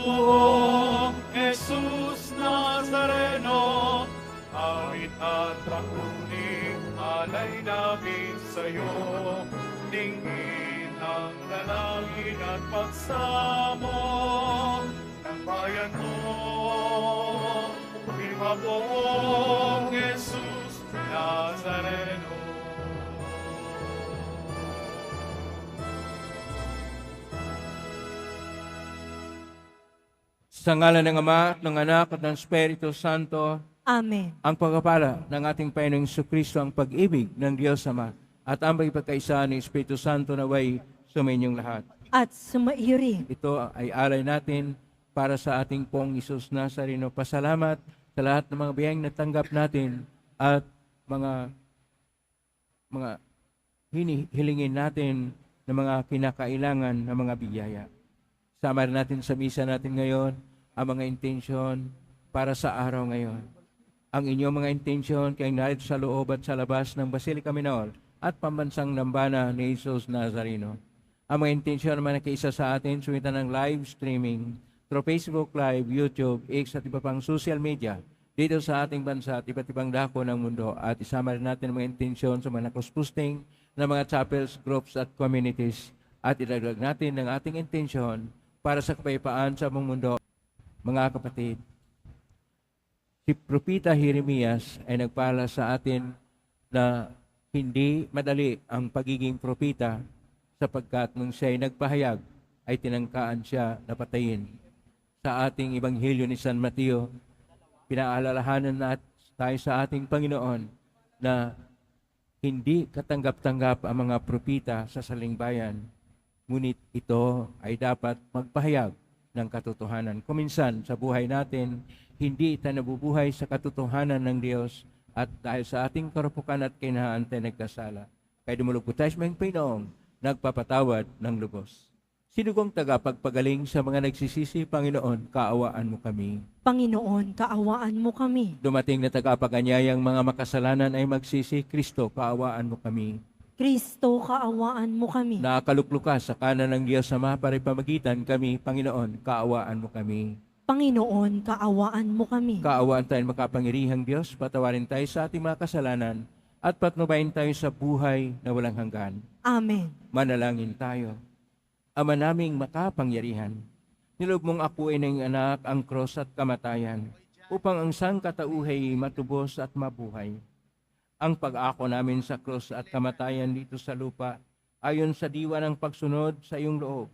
poong Jesus Nazareno, awit at trakuling alay namin sa'yo. Dinggin ang dalangin at pagsamo ng bayan mo. Viva poong Jesus Nazareno. Sa ngalan ng Ama, ng Anak, at ng Espiritu Santo. Amen. Ang pagpapala ng ating Panginoong Jesucristo, ang pag-ibig ng Diyos Ama, at ang pagkakaisa ng Espiritu Santo naway sumainyong lahat. At sumairi. Ito ay alay natin para sa ating pong Jesus Nazareno. Pasalamat sa lahat ng mga biyayang natanggap natin at mga hilingin natin ng mga kinakailangan ng mga biyaya. Sama rin natin sa misa natin ngayon ang mga intensyon para sa araw ngayon. Ang inyong mga intensyon kay narito sa loob at sa labas ng Basilica Minor at pambansang dambana ni Jesus Nazareno. Ang mga intensyon naman na kaisa sa atin, sumitan ng live streaming through Facebook Live, YouTube, X at iba pang social media dito sa ating bansa at iba't ibang dako ng mundo. At isama rin natin ang mga intensyon sa mga nakosposting ng mga chapels, groups at communities. At idagdag natin ang ating intensyon para sa kapayapaan sa buong mundo. Mga kapatid, si Propeta Jeremias ay nagpala sa atin na hindi madali ang pagiging propeta sapagkat nung siya ay nagpahayag ay tinangkaan siya na patayin. Sa ating Ebanghelyo ni San Mateo, pinaalalahanan na tayo sa ating Panginoon na hindi katanggap-tanggap ang mga propeta sa salingbayan, ngunit ito ay dapat magpahayag ng katotohanan. Kuminsan sa buhay natin, hindi tayo nabubuhay sa katotohanan ng Diyos at dahil sa ating karupukan at kinahaan tayo nagkasala. Kaya dumulog po tayo sa mga Panginoong nagpapatawad ng lubos. Sino kong tagapagpagaling sa mga nagsisisi, Panginoon, kaawaan mo kami. Panginoon, kaawaan mo kami. Dumating na tagapaganyayang mga makasalanan ay magsisi, Kristo, kaawaan mo kami. Kristo, kaawaan mo kami. Nakalukluk sa kanan ng Diyos Ama para ipamagitan kami, Panginoon, kaawaan mo kami. Panginoon, kaawaan mo kami. Kaawaan tayo makapangirihang Diyos, patawarin tayo sa ating mga kasalanan, at patnubayin tayo sa buhay na walang hanggan. Amen. Manalangin tayo. Ama naming makapangyarihan, niloob mong akuin ng anak ang krus at kamatayan, upang ang sangkatauhay matubos at mabuhay. Ang pag-ako namin sa krus at kamatayan dito sa lupa, ayon sa diwa ng pagsunod sa iyong loob,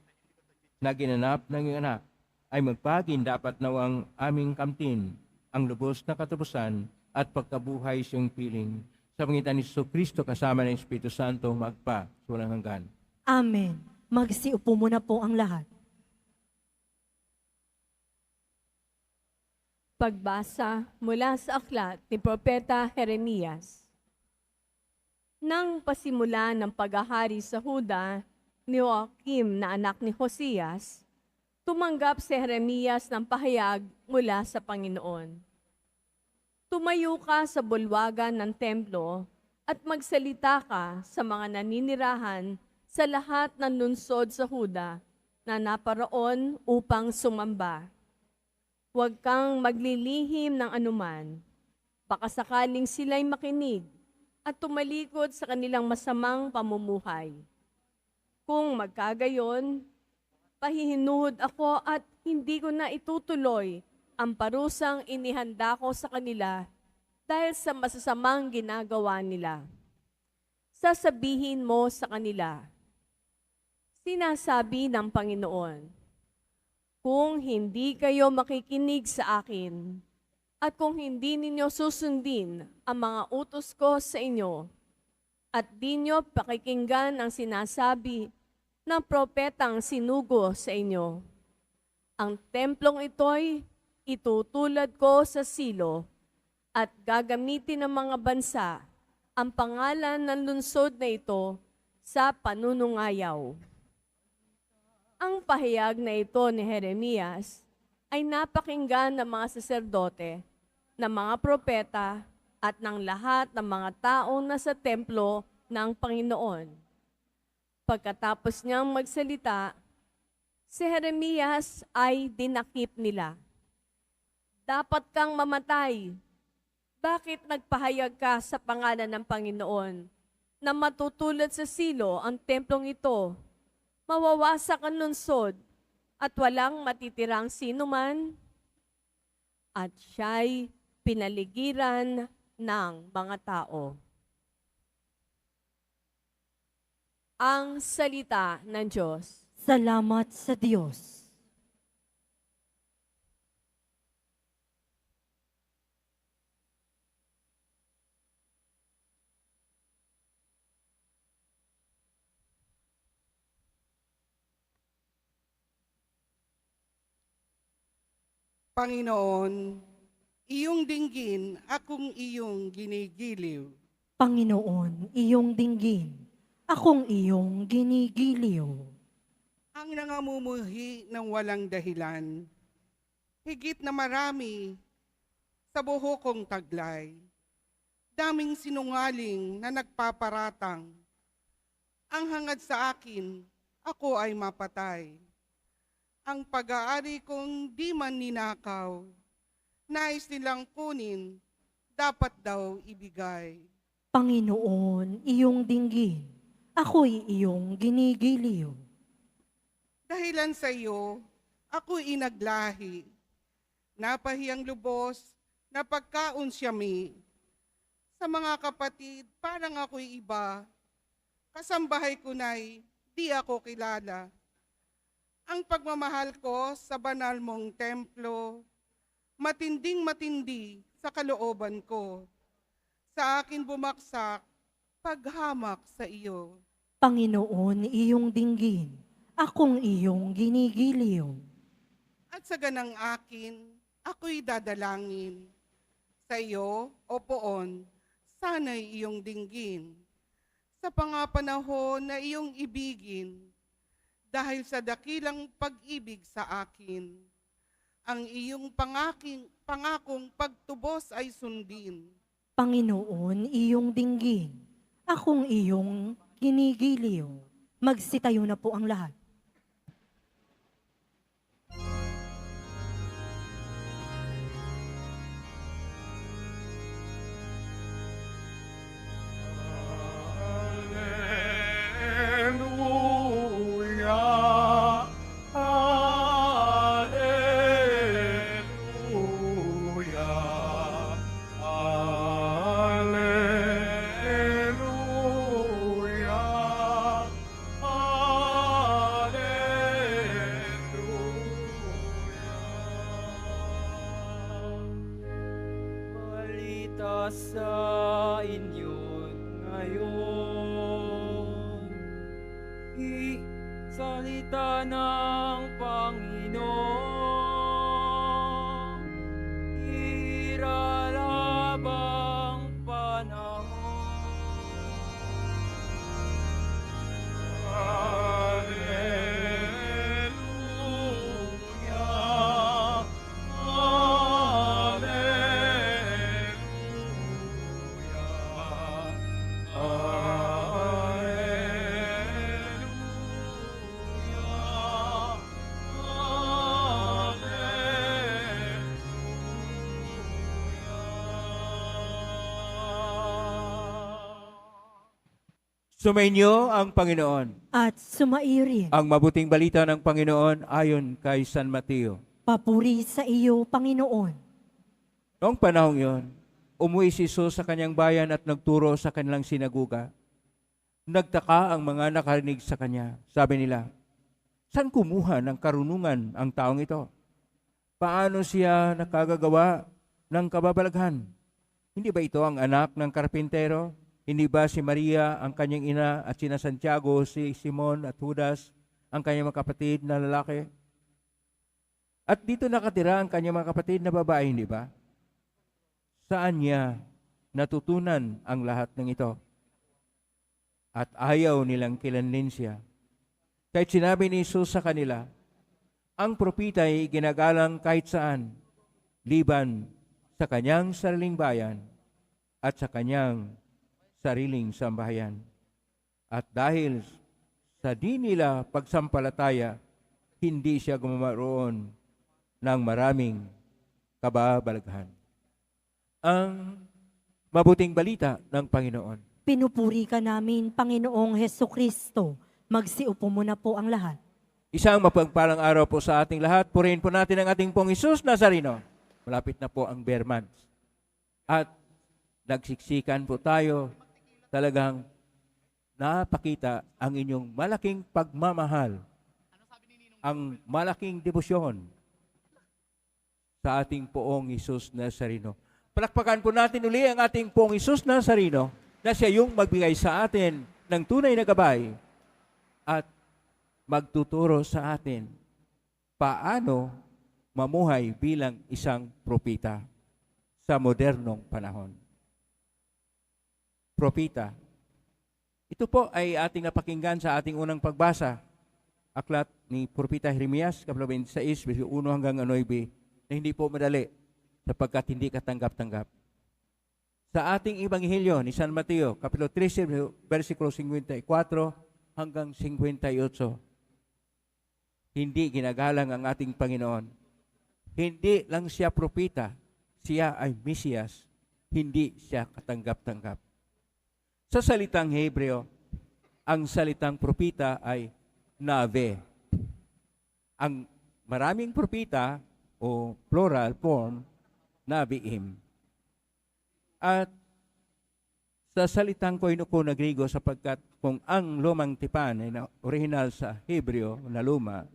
na ginanap ng iyong anak, ay magpagin dapat nawang aming kamtin, ang lubos na katapusan at pagkabuhay siyang piling. Sa pangitan ni Jesucristo kasama ng Espiritu Santo, magpa, walang hanggan. Amen. Magsiupo muna po ang lahat. Pagbasa mula sa aklat ni Propeta Jeremias. Nang pasimula ng paghahari sa Huda ni Joachim na anak ni Josias, tumanggap si Jeremias ng pahayag mula sa Panginoon. Tumayo ka sa bulwagan ng templo at magsalita ka sa mga naninirahan sa lahat ng lungsod sa Huda na naparoon upang sumamba. Huwag kang maglilihim ng anuman, baka sakaling sila'y makinig at tumalikod sa kanilang masamang pamumuhay. Kung magkagayon, pahihinuhod ako at hindi ko na itutuloy ang parusang inihanda ko sa kanila dahil sa masasamang ginagawa nila. Sasabihin mo sa kanila, sinasabi ng Panginoon, kung hindi kayo makikinig sa akin, at kung hindi ninyo susundin ang mga utos ko sa inyo, at di nyo pakikinggan ang sinasabi ng propetang sinugo sa inyo, ang templong ito'y itutulad ko sa silo, at gagamitin ng mga bansa ang pangalan ng lungsod na ito sa panunungayaw. Ang pahayag na ito ni Jeremias ay napakinggan ng mga saserdote, ng mga propeta, at ng lahat ng mga taong nasa templo ng Panginoon. Pagkatapos niyang magsalita, Si Jeremias ay dinakip nila. Dapat kang mamatay. Bakit nagpahayag ka sa pangalan ng Panginoon na matutulad sa silo ang templong ito? Mawawasak ang lungsod at walang matitirang sinuman? At siya'y pinaligiran ng mga tao. Ang salita ng Diyos. Salamat sa Diyos. Panginoon, iyong dinggin, akong iyong ginigiliw. Panginoon, iyong dinggin, akong iyong ginigiliw. Ang nangamumuhi ng walang dahilan, higit na marami sa buho kong taglay. Daming sinungaling na nagpaparatang. Ang hangad sa akin, ako ay mapatay. Ang pag-aari kong di man ninakaw, nais nilang kunin, dapat daw ibigay. Panginoon, iyong dinggin, ako'y iyong ginigiliw. Dahilan sa iyo, ako'y inaglahi. Napahiyang lubos, napagkaon siyami. Sa mga kapatid, parang ako'y iba. Kasambahay ko na'y di ako kilala. Ang pagmamahal ko sa banal mong templo, matinding matindi sa kalooban ko. Sa akin bumaksak, paghamak sa iyo. Panginoon, iyong dinggin, akong iyong ginigiliw. At sa ganang akin, ako'y dadalangin. Sa iyo, o poon, sana'y iyong dinggin. Sa pangapanahon na iyong ibigin, dahil sa dakilang pag-ibig sa akin, ang iyong pangakong pagtubos ay sundin. Panginoon, iyong dinggin, akong iyong ginigiliw. Magsitayo na po ang lahat. Hallelujah, hallelujah, hallelujah, hallelujah. Malita sa inyo ngayon, salita ng Panginoon, iralabang panahon. Hallelujah, hallelujah, Sumainyo ang Panginoon. At sumairin, Ang mabuting balita ng Panginoon ayon kay San Mateo. papuri sa iyo, Panginoon. Noong panahong yon, umuwi si Jesus sa kanyang bayan at nagturo sa kanilang sinaguga. Nagtaka ang mga nakarinig sa kanya. Sabi nila, saan kumuha ng karunungan ang taong ito? Paano siya nakagagawa ng kababalaghan? Hindi ba ito ang anak ng karpintero? Hindi ba si Maria ang kanyang ina at sina Santiago, si Simon at Judas ang kanyang mga kapatid na lalaki? At dito nakatira ang kanyang mga kapatid na babae, hindi ba? Saan niya natutunan ang lahat ng ito? At ayaw nilang kilanlin siya. Kahit sinabi ni Jesus sa kanila, ang propita ay ginagalang kahit saan, liban sa kanyang sariling bayan at sa kanyang sariling sambahayan. At dahil sa di nila pagsampalataya, hindi siya gumamaroon ng maraming kababalaghan. Ang mabuting balita ng Panginoon. Pinupuri ka namin, Panginoong Hesukristo. Magsiupo mo na po ang lahat. Isang mapagpalang araw po sa ating lahat. Purihin po natin ang ating pong Jesus Nazareno. Malapit na po ang Bear Month. At nagsiksikan po tayo, talagang napakita ang inyong malaking pagmamahal, ang malaking debosyon sa ating poong Jesus Nazareno. Palakpakan po natin uli ang ating poong Jesus Nazareno na siya yung magbigay sa atin ng tunay na gabay at magtuturo sa atin paano mamuhay bilang isang propita sa modernong panahon. Propita. Ito po ay ating napakinggan sa ating unang pagbasa. Aklat ni Propita Jeremias, kapitulo 26, verso 1 hanggang 9, na hindi po madali sapagkat hindi katanggap-tanggap. Sa ating Ebanghelyo ni San Mateo, kapitulo 13, versikulo 54 hanggang 58, hindi ginagalang ang ating Panginoon. Hindi lang siya propita, siya ay Mesiyas, hindi siya katanggap-tanggap. Sa salitang Hebreo, ang salitang propita ay nave. Ang maraming propita o plural form, nabiim. At sa salitang koinoko na Griego, sapagkat kung ang lumang tipan ay original sa Hebreo na luma,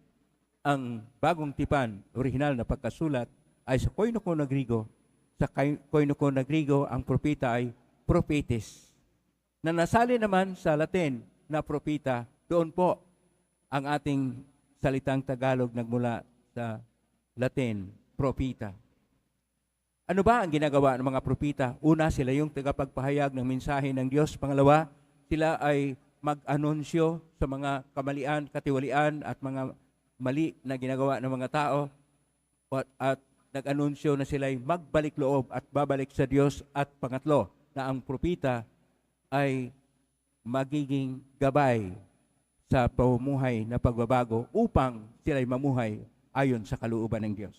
ang bagong tipan, original na pagkasulat, ay sa koinoko na Griego. Sa koinoko na Griego, ang propita ay prophetes. Na nasali naman sa Latin na propita, doon po ang ating salitang Tagalog nagmula sa Latin, propita. Ano ba ang ginagawa ng mga propita? Una, sila yung tagapagpahayag ng mensahe ng Diyos. Pangalawa, sila ay mag-anunsyo sa mga kamalian, katiwalian at mga mali na ginagawa ng mga tao at nag-anunsyo na sila'y magbalik loob at babalik sa Diyos. At pangatlo, na ang propita ay magiging gabay sa pamumuhay na pagbabago upang sila'y mamuhay ayon sa kalooban ng Diyos.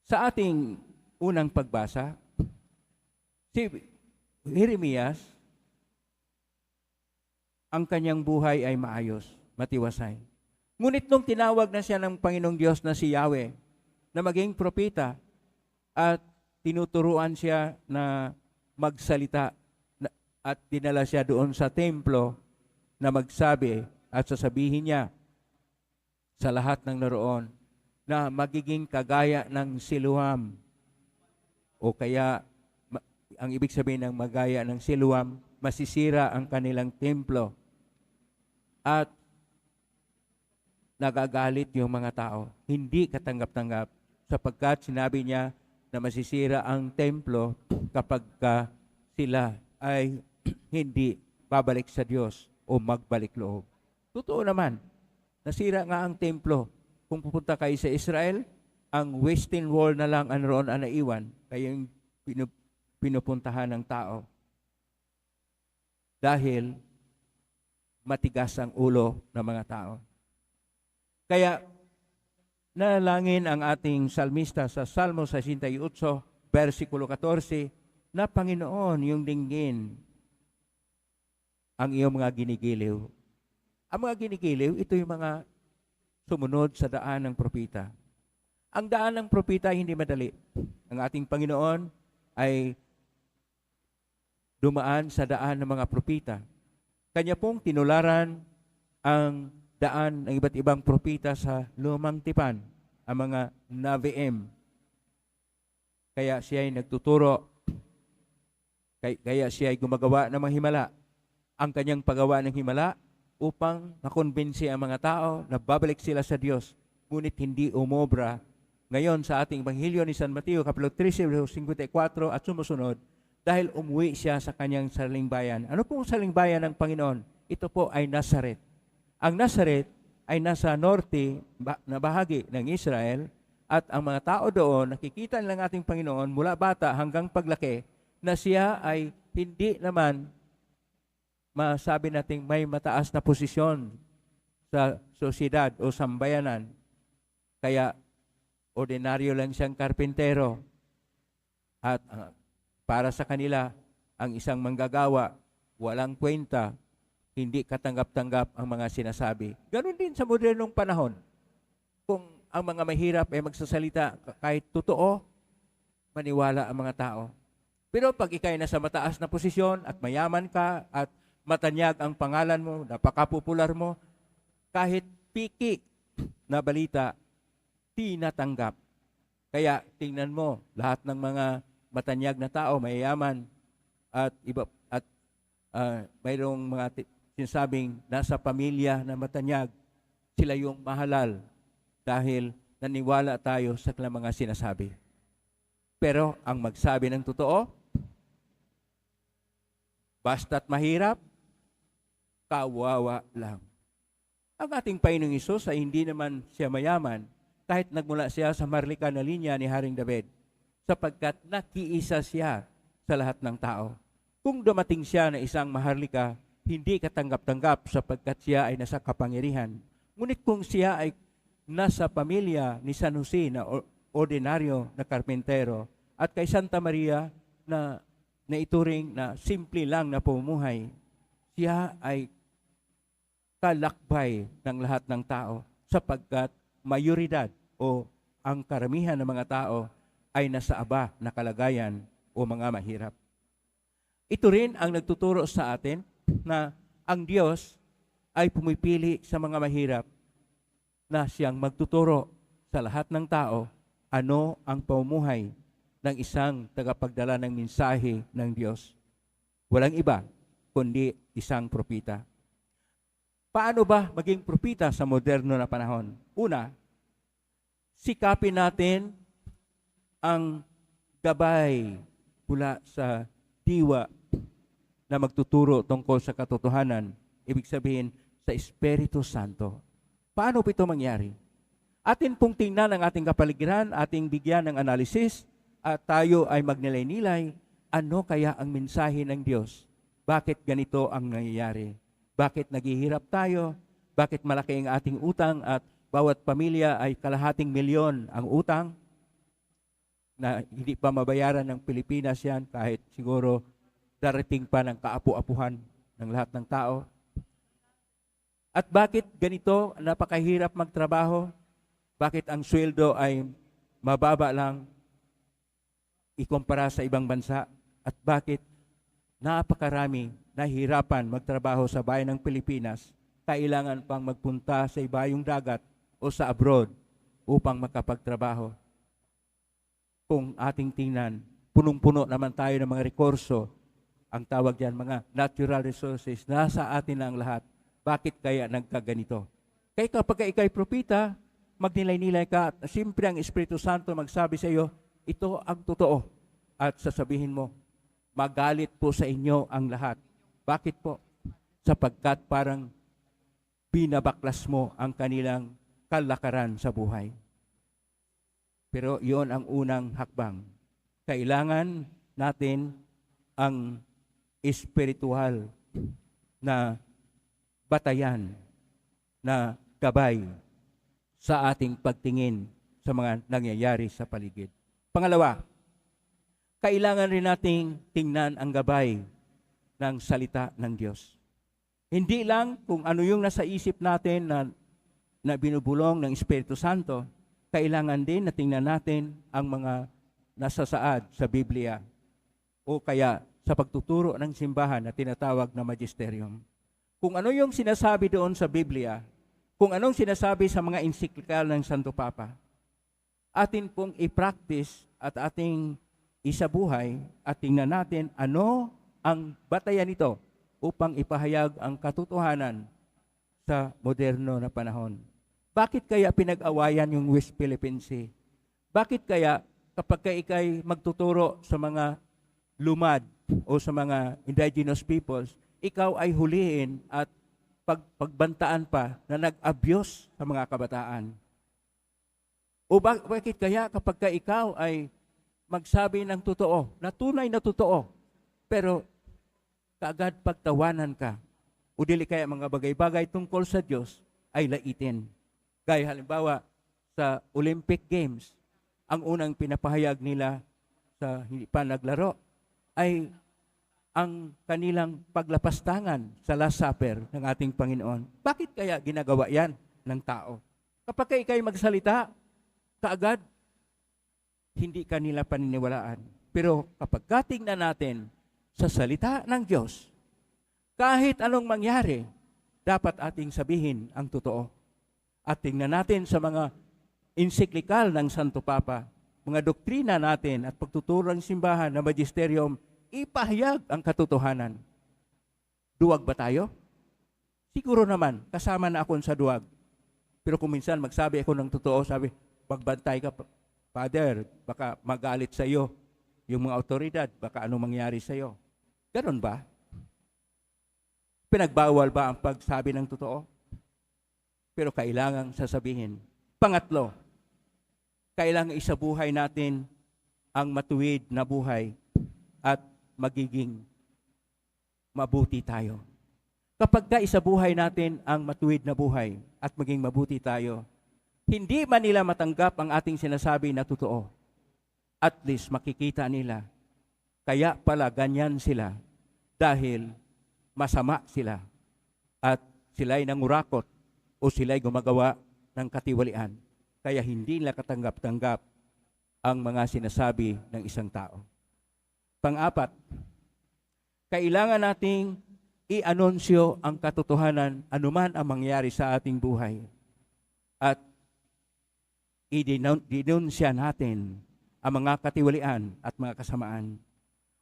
Sa ating unang pagbasa, si Jeremias, ang kanyang buhay ay maayos, matiwasay. Ngunit nung tinawag na siya ng Panginoong Diyos na si Yahweh, na maging propeta, at tinuturuan siya na magsalita, at dinala siya doon sa templo na magsabi at sasabihin niya sa lahat ng naroon na magiging kagaya ng Siloam, o kaya ang ibig sabihin ng magaya ng Siloam, masisira ang kanilang templo at nagagalit yung mga tao. Hindi katanggap-tanggap sapagkat sinabi niya na masisira ang templo kapag sila ay hindi babalik sa Diyos o magbalik loob. Totoo naman, nasira nga ang templo. Kung pupunta kayo sa Israel, ang Western Wall na lang ang roon ang naiwan, kaya yung pinupuntahan ng tao. Dahil matigas ang ulo ng mga tao. Kaya nalangin ang ating salmista sa Salmo 68, versikulo 14, na Panginoon, yung dinggin ang iyong mga ginigiliw. Ang mga ginigiliw, ito yung mga sumunod sa daan ng propita. Ang daan ng propita ay hindi madali. Ang ating Panginoon ay dumaan sa daan ng mga propita. Kanya pong tinularan ang daan ng iba't ibang propita sa lumang tipan, ang mga Naviim. Kaya siya ay nagtuturo, kaya siya ay gumagawa ng mga himala. Ang kanyang paggawa ng himala upang makonbinsi ang mga tao na babalik sila sa Diyos, ngunit hindi umobra. Ngayon sa ating Ebanghelyo ni San Mateo, kapitulo 13, 54 at sumusunod, dahil umuwi siya sa kanyang sariling bayan. Ano pong sariling bayan ng Panginoon? Ito po ay Nazaret. Ang Nazaret ay nasa norte na bahagi ng Israel at ang mga tao doon, nakikita nilang ating Panginoon mula bata hanggang paglaki na siya ay hindi naman masabi nating may mataas na posisyon sa sosyedad o sambayanan. Kaya ordinaryo lang siyang karpintero. At para sa kanila, ang isang manggagawa, walang kwenta, hindi katanggap-tanggap ang mga sinasabi. Ganon din sa modernong panahon. Kung ang mga mahirap ay magsasalita kahit totoo, maniwala ang mga tao. Pero pag ikay nasa mataas na posisyon at mayaman ka at matanyag ang pangalan mo, napakapopular mo, kahit piki na balita, tinatanggap. Kaya tingnan mo, lahat ng mga matanyag na tao, mayayaman, at iba at mayroong mga sinasabing nasa pamilya na matanyag, sila yung mahalal dahil naniwala tayo sa kanilang mga sinasabi. Pero ang magsabi ng totoo, basta't mahirap, kawawa lang. Ang ating Panginoong Hesus ay hindi naman siya mayaman kahit nagmula siya sa marlikan na linya ni Haring David sapagkat nakiisa siya sa lahat ng tao. Kung dumating siya na isang maharlika, hindi katanggap-tanggap sapagkat siya ay nasa kapangyarihan. Ngunit kung siya ay nasa pamilya ni San Jose na ordinaryo na karpintero at kay Santa Maria na ituring na simple lang na pamumuhay, siya ay kalakbay ng lahat ng tao sapagkat mayoridad o ang karamihan ng mga tao ay nasa aba na kalagayan o mga mahirap. Ito rin ang nagtuturo sa atin na ang Diyos ay pumipili sa mga mahirap na siyang magtuturo sa lahat ng tao ano ang pamumuhay ng isang tagapagdala ng mensahe ng Diyos. Walang iba kundi isang propita. Paano ba maging propita sa moderno na panahon? Una, sikapin natin ang gabay mula sa diwa na magtuturo tungkol sa katotohanan, ibig sabihin sa Espiritu Santo. Paano ito mangyari? Atin pong tingnan ang ating kapaligiran, ating bigyan ng analysis, at tayo ay magnilay-nilay, ano kaya ang mensahe ng Diyos? Bakit ganito ang nangyayari? Bakit naghihirap tayo? Bakit malaki ang ating utang at bawat pamilya ay kalahating milyon ang utang na hindi pa mabayaran ng Pilipinas yan kahit siguro darating pa ng kaapu-apuhan ng lahat ng tao? At bakit ganito napakahirap magtrabaho? Bakit ang sweldo ay mababa lang ikumpara sa ibang bansa? At bakit napakarami nahihirapan magtrabaho sa bayan ng Pilipinas, kailangan pang magpunta sa ibayong dagat o sa abroad upang makapagtrabaho? Kung ating tingnan, punong-puno naman tayo ng mga rekurso. Ang tawag diyan mga natural resources, nasa atin na ang lahat. Bakit kaya nagkaganito? Kaya kapag ikay propita, magnilay-nilay ka, at siyempre ang Espiritu Santo magsabi sa iyo, ito ang totoo. At sasabihin mo, magalit po sa inyo ang lahat. Bakit po? Sapagkat parang binabaklas mo ang kanilang kalakaran sa buhay. Pero yon ang unang hakbang. Kailangan natin ang espiritual na batayan, na gabay sa ating pagtingin sa mga nangyayari sa paligid. Pangalawa, kailangan rin nating tingnan ang gabay ng salita ng Diyos. Hindi lang kung ano yung nasa isip natin na binubulong ng Espiritu Santo, kailangan din na tingnan natin ang mga nasasaad sa Biblia o kaya sa pagtuturo ng simbahan na tinatawag na magisterium. Kung ano yung sinasabi doon sa Biblia, kung anong sinasabi sa mga ensiklikal ng Santo Papa, atin pong i-practice at ating isabuhay at tingnan natin ano ang batayan nito upang ipahayag ang katotohanan sa moderno na panahon. Bakit kaya pinag-awayan yung West Philippine Sea? Bakit kaya kapag ikay magtuturo sa mga lumad o sa mga indigenous peoples, ikaw ay huliin at pagbantaan pa na nag-abuse sa mga kabataan? O bakit kaya kapag ikaw ay magsabi ng totoo, na tunay na totoo, pero kaagad pagtawanan ka, o dili kaya mga bagay-bagay tungkol sa Diyos, ay laitin. Gaya halimbawa, sa Olympic Games, ang unang pinapahayag nila sa hindi pa naglaro ay ang kanilang paglapastangan sa Last Supper ng ating Panginoon. Bakit kaya ginagawa yan ng tao? Kapag ikay magsalita, kaagad, hindi kanila paniniwalaan. Pero kapag tingnan natin sa salita ng Diyos, kahit anong mangyari, dapat ating sabihin ang totoo. At tingnan natin sa mga ensiklikal ng Santo Papa, mga doktrina natin at pagtuturo ng simbahan na magisterium, ipahayag ang katotohanan. Duwag ba tayo? Siguro naman, kasama na ako sa duwag. Pero kung minsan magsabi ako ng totoo, sabi, magbantay ka, Father, baka magalit sa iyo yung mga otoridad, baka anong mangyari sa iyo. Ganon ba? Pinagbawal ba ang pagsabi ng totoo? Pero kailangang sasabihin. Pangatlo, kailangang isabuhay natin ang matuwid na buhay at magiging mabuti tayo. Kapag isabuhay natin ang matuwid na buhay at maging mabuti tayo, hindi man nila matanggap ang ating sinasabi na totoo. At least makikita nila, kaya pala ganyan sila dahil masama sila at sila'y nangurakot o sila'y gumagawa ng katiwalian. Kaya hindi nila katanggap-tanggap ang mga sinasabi ng isang tao. Pang-apat, kailangan nating i-anunsyo ang katotohanan anuman ang mangyari sa ating buhay. At i-denunsya natin ang mga katiwalian at mga kasamaan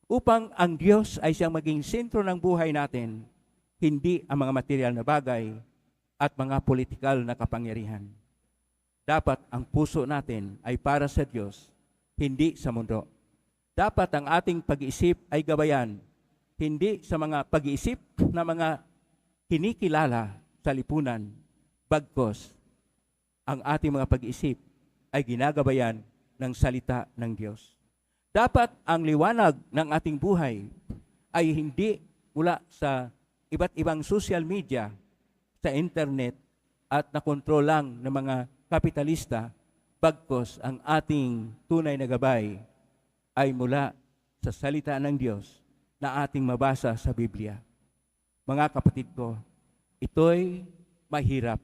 upang ang Diyos ay siyang maging sentro ng buhay natin, hindi ang mga material na bagay at mga politikal na kapangyarihan. Dapat ang puso natin ay para sa Diyos, hindi sa mundo. Dapat ang ating pag-iisip ay gabayan, hindi sa mga pag-iisip na mga kinikilala sa lipunan, bagkos ang ating mga pag-iisip ay ginagabayan ng salita ng Diyos. Dapat ang liwanag ng ating buhay ay hindi mula sa iba't ibang social media, sa internet, at nakontrol lang ng mga kapitalista, bagkos ang ating tunay na gabay ay mula sa salita ng Diyos na ating mabasa sa Biblia. Mga kapatid ko, ito'y mahirap,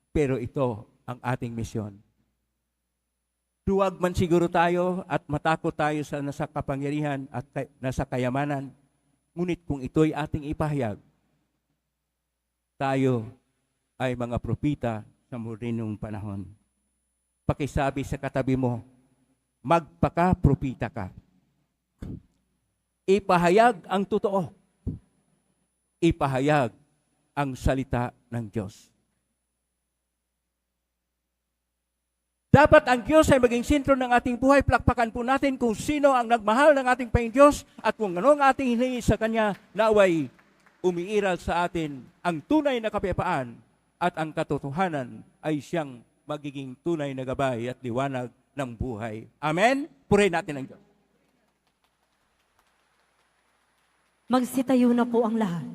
pero ito ang ating misyon. Duwag man siguro tayo at matakot tayo sa nasa kapangyarihan at nasa kayamanan, ngunit kung ito'y ating ipahayag, tayo ay mga propita sa modernong panahon. Pakisabi sa katabi mo, magpaka-propita ka. Ipahayag ang totoo. Ipahayag ang salita ng Diyos. Dapat ang Diyos ay maging sentro ng ating buhay. Plakpakan po natin kung sino ang nagmahal ng ating Panginoong Diyos at kung ano ang ating hinihingi sa Kanya, naway umiiral sa atin ang tunay na kapayapaan at ang katotohanan ay siyang magiging tunay na gabay at liwanag ng buhay. Amen? Purihin natin ang Diyos. Magsitayo na po ang lahat.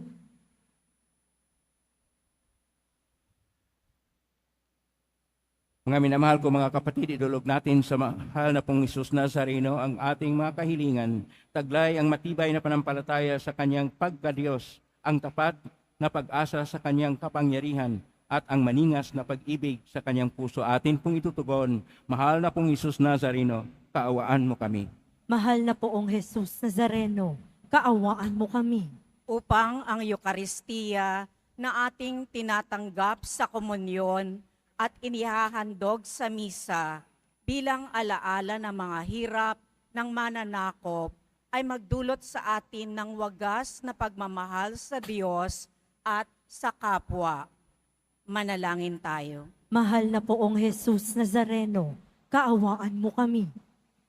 Mga minamahal ko mga kapatid, idulog natin sa mahal na pong Isus Nazareno ang ating mga kahilingan. Taglay ang matibay na panampalataya sa Kanyang pagkadiyos, ang tapat na pag-asa sa Kanyang kapangyarihan, at ang maningas na pag-ibig sa Kanyang puso. Atin pong itutugon, mahal na pong Isus Nazareno, kaawaan mo kami. Mahal na poong Jesus Nazareno, kaawaan mo kami. Upang ang Eukaristiya na ating tinatanggap sa komunyon at inihahandog sa misa bilang alaala ng mga hirap ng mananakop ay magdulot sa atin ng wagas na pagmamahal sa Diyos at sa kapwa. Manalangin tayo. Mahal na poong Jesus Nazareno, kaawaan mo kami.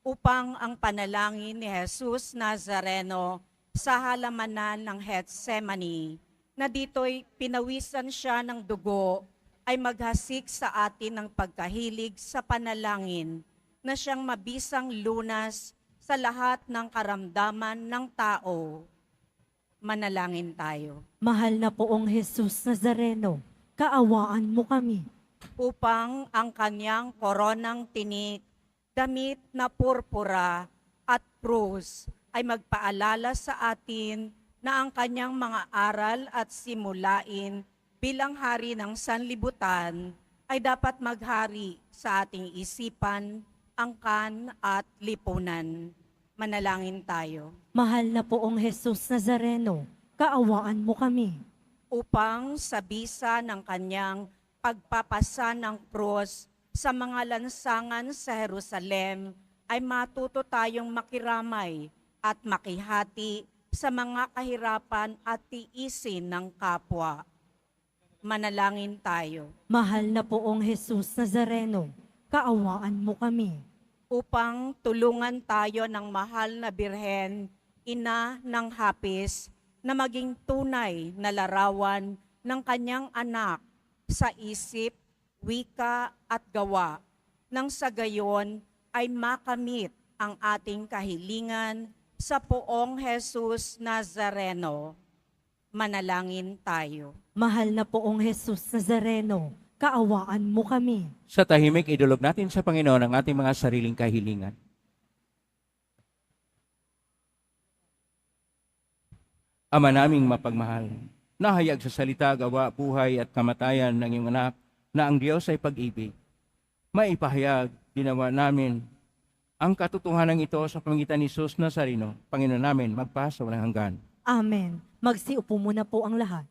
Upang ang panalangin ni Jesus Nazareno sa halamanan ng Getsemani, na dito'y pinawisan siya ng dugo, ay maghasik sa atin ng pagkahilig sa panalangin na siyang mabisang lunas sa lahat ng karamdaman ng tao. Manalangin tayo. Mahal na poong Jesus Nazareno, kaawaan mo kami. upang ang kanyang koronang tinik, damit na purpura at krus ay magpaalala sa atin na ang kanyang mga aral at simulain bilang hari ng sanlibutan ay dapat maghari sa ating isipan, angkan at lipunan. Manalangin tayo. Mahal na poong Jesus Nazareno, kaawaan mo kami. Upang sa bisa ng kanyang pagpapasa ng krus sa mga lansangan sa Jerusalem ay matuto tayong makiramay at makihati sa mga kahirapan at tiisin ng kapwa. Manalangin tayo. Mahal na poong Jesus Nazareno, kaawaan mo kami. Upang tulungan tayo ng mahal na Birhen, ina ng hapis, na maging tunay na larawan ng kanyang anak sa isip, wika at gawa, nang sa gayon ay makamit ang ating kahilingan sa poong Jesus Nazareno. Manalangin tayo. Mahal na poong Jesus Nazareno, kaawaan mo kami. Sa tahimik, idulog natin sa Panginoon ang ating mga sariling kahilingan. Ama naming mapagmahal, nahayag sa salita, gawa, buhay at kamatayan ng iyong anak na ang Diyos ay pag-ibig. Maipahayag, ginawa namin ang katotohanan ito sa pamagitan ni Jesus Nazareno, Panginoon namin, magpa sa walang hanggan. Amen. Magsiupo muna po ang lahat.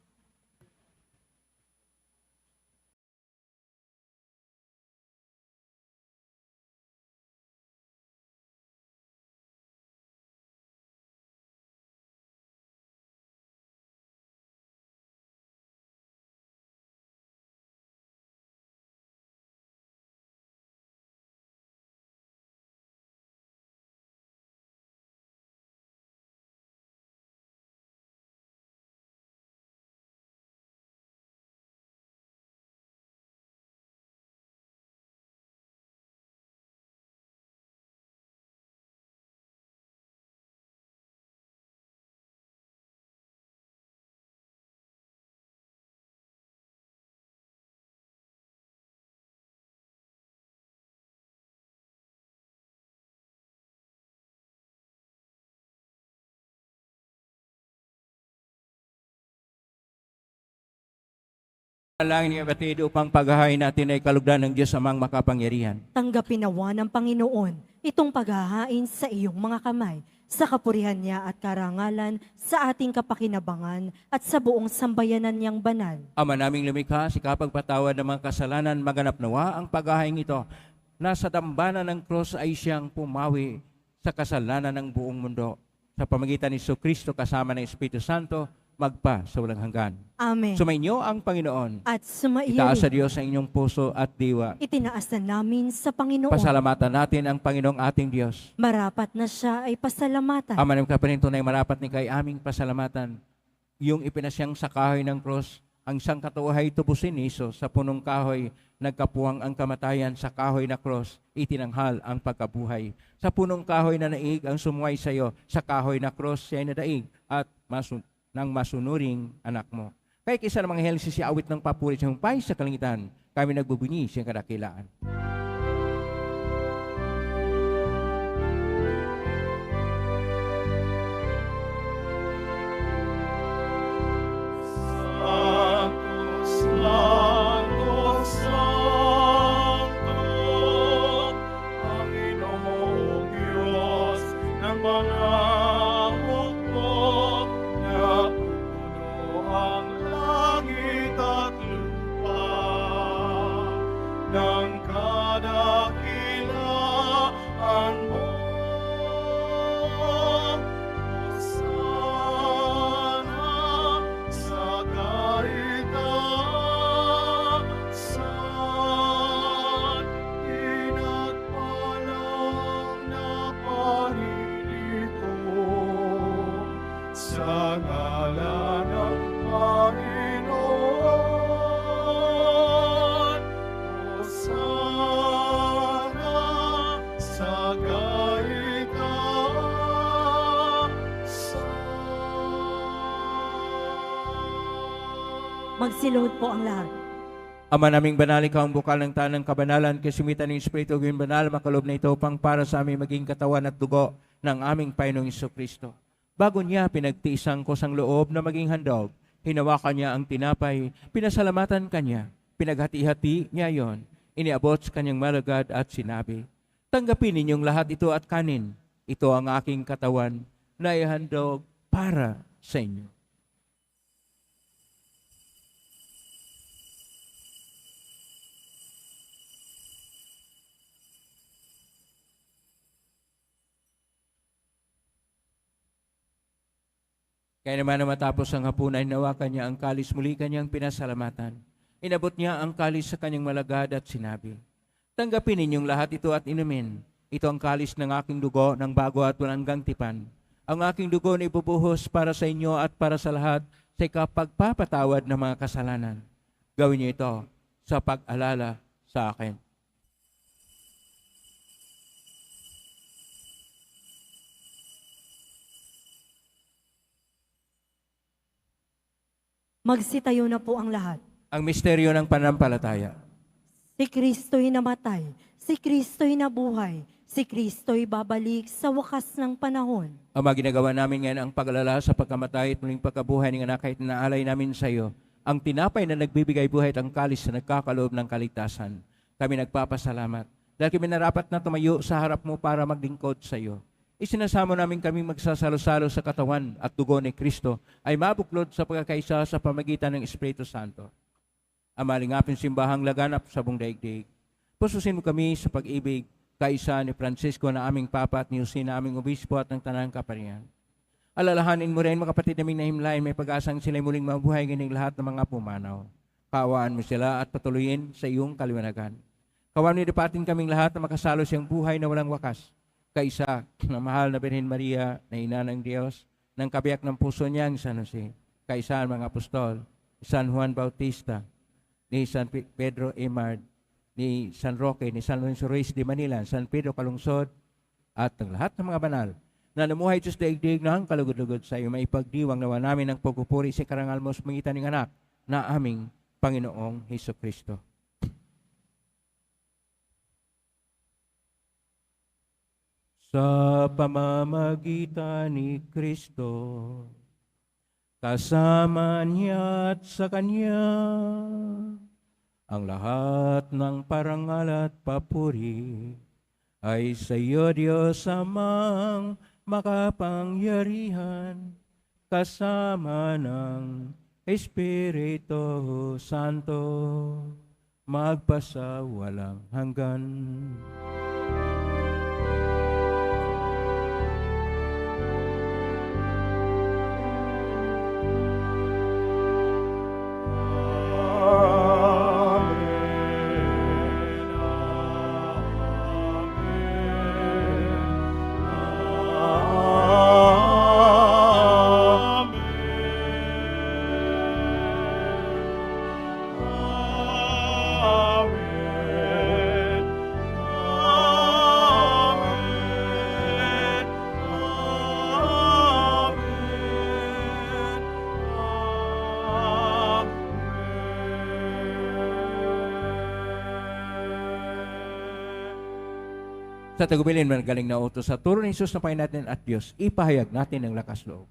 Alangin niyo kapatid upang paghahain natin ay kalugdan ng Diyos amang makapangyarihan. Tanggapin nawa ng Panginoon itong paghahain sa iyong mga kamay, sa kapurihan niya at karangalan, sa ating kapakinabangan at sa buong sambayanan niyang banal. Ama naming lumikha, si kapagpatawad ng mga kasalanan, maganap nawa ang paghahain ito. Nasa dambana ng krus ay siyang pumawi sa kasalanan ng buong mundo. Sa pamagitan ni Kristo kasama ng Espiritu Santo, magpa sa walang hanggan. Amen. Sumainyo ang Panginoon. At sumaiyo Itaas sa rin, Diyos ang inyong puso at diwa. itinaas na namin sa Panginoon. Pasalamatan natin ang Panginoong ating Diyos. Marapat na siya ay pasalamatan. Ama ng kapanin, tunay marapat ni kay aming pasalamatan. Yung ipinasyang sa kahoy ng cross, ang isang katuhay tubusin ni Iso sa punong kahoy, nagkapuwang ang kamatayan sa kahoy na cross, itinanghal ang pagkabuhay. Sa punong kahoy na naig ang sumuway sa iyo, sa kahoy na cross siya ay nadaig at ng masunuring anak mo. Kaya kaysa ng mga helsi si awit ng papurit sa humpay sa kalangitan, kami nagbubunyi siyang kadakilaan. Sa ngalan ng Panginoon, Hosana sa kaitaasan. Magsiluhod po ang lahat. Ama naming banal, ikaw ang bukal ng tanang kabanalan, kasimitan ng Espiritu gawin banal, makalob na ito pang para sa aming maging katawan at dugo ng aming Panginoong Kristo. Bago niya pinagtiisang ko sang loob na maging handog, hinawakan niya ang tinapay, pinasalamatan kanya, pinaghati-hati niya yon, iniabot sa kanyang malagad at sinabi, tanggapin ninyong lahat ito at kanin. Ito ang aking katawan na ihandog para sa inyo. Kaya naman na matapos ang hapunan, hinawakan niya ang kalis, muli kanyang pinasalamatan. Inabot niya ang kalis sa kanyang malagad at sinabi, tanggapin ninyong lahat ito at inumin. Ito ang kalis ng aking dugo ng bago at walang tipan. Ang aking dugo na ibubuhos para sa inyo at para sa lahat sa ikapagpapatawad ng mga kasalanan. Gawin niyo ito sa pag-alala sa akin. Magsitayo na po ang lahat. Ang misteryo ng panampalataya. Si Kristo'y namatay, si Kristo'y nabuhay, si Kristo'y babalik sa wakas ng panahon. Ama, ginagawa namin ngayon ang pag-alala sa pagkamatay at muling pagkabuhay ng anak kahit naalay namin sa iyo. Ang tinapay na nagbibigay buhay at ang kalis na nagkakaloob ng kaligtasan. Kami nagpapasalamat dahil kami narapat na tumayo sa harap mo para maglingkod sa iyo. Isinasamo namin kami magsasalo-salo sa katawan at dugo ni Kristo ay mabuklod sa pagkakaisa sa pamagitan ng Espiritu Santo. Ama, lingapin simbahang laganap sa buong daigdig. Pususin mo kami sa pag-ibig, kaisa ni Francisco na aming Papa at ni Jose na aming Obispo at ng Tanang Kaparian. Alalahanin mo rin mga kapatid naming nahimlain, may pag-asang sila'y muling mabuhay ganing lahat ng mga pumanaw. Kaawaan mo sila at patuloyin sa iyong kaliwanagan. Kawan mo dapatin kaming lahat na makasalo siyang buhay na walang wakas. Kaisa na mahal na Birhen Maria na ina ng Diyos, ng kabiyak ng puso niyang San Jose, kaisa ang mga apostol, San Juan Bautista, ni San Pedro Emard, ni San Roque, ni San Lorenzo Ruiz de Manila, San Pedro Calungsod, at ang lahat ng mga banal na namuhay Diyos daigdig ng kalugod-lugod sa iyo, maipagdiwang nawa namin ang pagpupuri sa karangal mo sa mangitan ng anak na aming Panginoong Hesukristo. Sa pamamagitan ni Kristo, kasama niya at sa Kanya, ang lahat ng parangal at papuri ay sa iyo, Diyos Amang makapangyarihan, kasama ng Espiritu Santo, magpasawalang hanggan. Sa tagubilin, magaling na utos sa turo ni Jesus na Panginoon natin at Diyos, ipahayag natin ang lakas loob.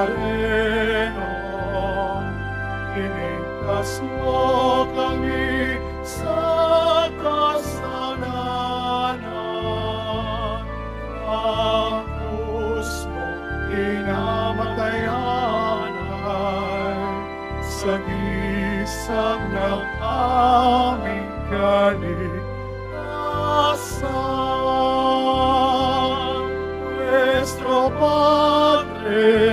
Nazareno, iligtas mo kami sa kasalanan. Ang krus mo kinamatayan ay sagisag ng aming kaligtasan. Nuestro Padre,